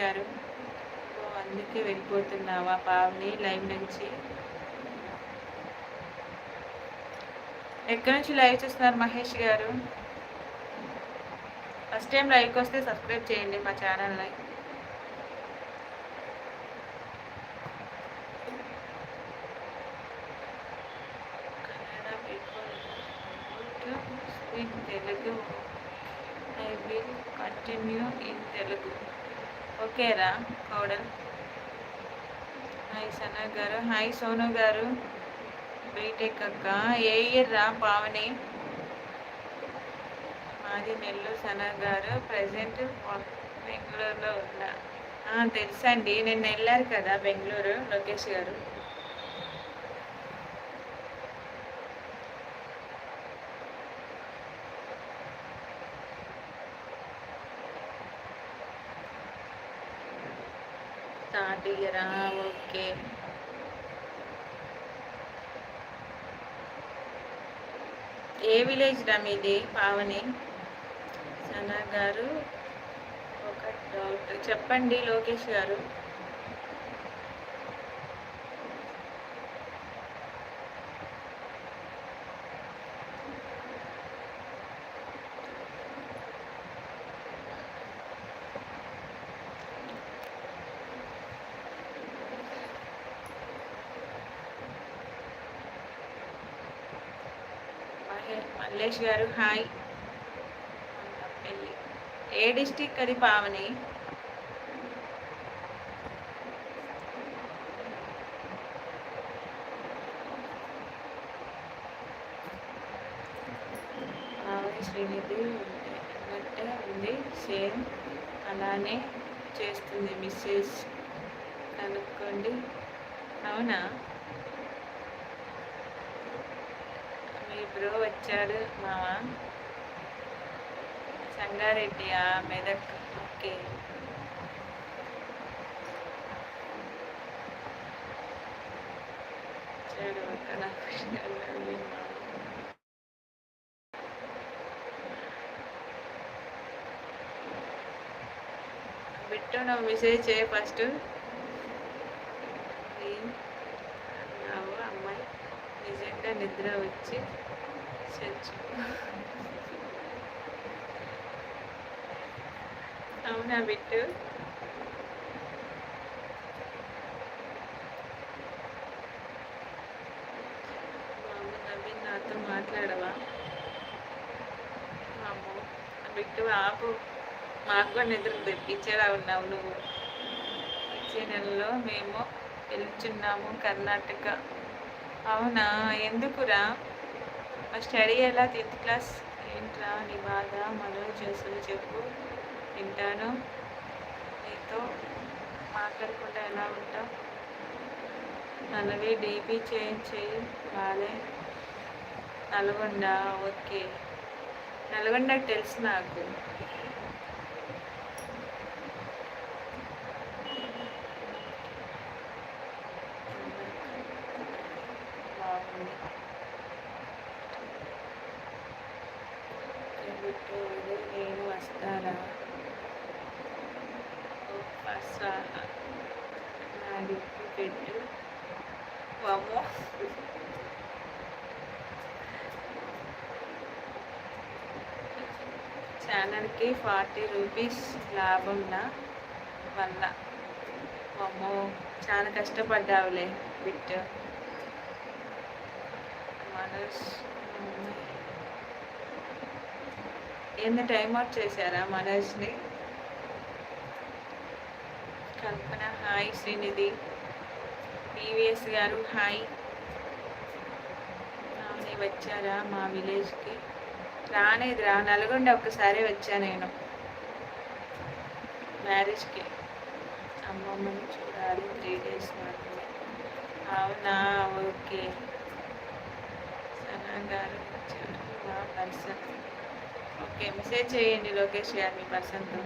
గారు. సో అందుకే వెళ్ళిపోతున్నావా పావని లైవ్ నుంచి? ఎక్కడి నుంచి లైవ్ చూస్తున్నారు మహేష్ గారు? ఫస్ట్ టైం లైవ్కి వస్తే సబ్స్క్రైబ్ చేయండి మా ఛానల్ని. Telugu I will continue in Telugu. ఓకేరా కోడల్. హాయ్ సనా గారు. హాయ్ సోను గారు. బీటెక్ అక్క. ఏ ఇయర్ రా పావని? మాది నెల్లూరు. సనా గారు ప్రజెంట్ బెంగళూరులో ఉన్నా. తెలుసండి, నిన్న వెళ్ళారు కదా బెంగళూరు లోకేష్ గారు. థర్డ్ ఇయరా? ఓకే. ఏ విలేజ్ రా మీది పావని? సనా గారు ఒక డౌట్ చెప్పండి లోకేష్ గారు. మల్లేష్ గారు హాయ్. ఏ డిస్టిక్ అది పావని? పావని శ్రీనిధి అన్నట్టే ఉంది, సేమ్ అలానే చేస్తుంది. మిస్సెస్ కనుక్కోండి. అవునా? మీ బ్రో వచ్చాడు మావా. సంగారెడ్డి మెదక్. ఓకే. చెడు బిట్టు నువ్వు మెసేజ్ చేయ ఫస్ట్. అమ్మాయి నిజంగా నిద్ర వచ్చి చచ్చు. అవునా బిట్టు? నవీన్ నాతో మాట్లాడవా? అమ్మో బిట్టు ఆపు, మాకు కూడా నిద్ర తెప్పించేలా ఉన్నావు నువ్వు. వచ్చే నెలలో మేము వెళ్తున్నాము కర్ణాటక. అవునా? ఎందుకురా? మా స్టడీ ఎలా? 10th class. ఏంట్రా నీ బాధ? మనోజ్ అసలు చెప్పు, వింటాను. నీతో మాట్లాడకుండా ఎలా ఉంటావు? మనవి డీపీ చేంజ్ చేయి. బాలే నల్గొండ. ఓకే, నల్గొండకు తెలుసు నాకు. నేను వస్తారా? నా డిప్పు పెట్టు. వామ్మో, ఛానల్కి 40 రూపీస్ లాభం నా వల్ల. వామ్మో, చాలా కష్టపడ్డావులే బిట్టు. మనోజ్ ఏంది టైం అవుట్ చేశారా మనోజ్ని? కల్పన హాయ్. శ్రీనిధి. పీవీఎస్ గారు హాయ్. వచ్చారా మా విలేజ్కి? రానేదిరా, నల్గొండ ఒక్కసారి వచ్చా నేను మ్యారేజ్కి. అమ్మమ్మని చూడాలి 3 days మాత్రమే. అవునా? ఓకే. సనా గారు వచ్చారు మా పర్సన్. ఓకే, మెసేజ్ చేయండి లోకేష్ గారు మీ పర్సన్తో.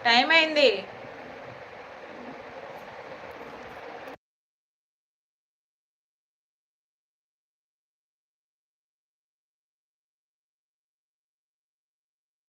టైం అయింది.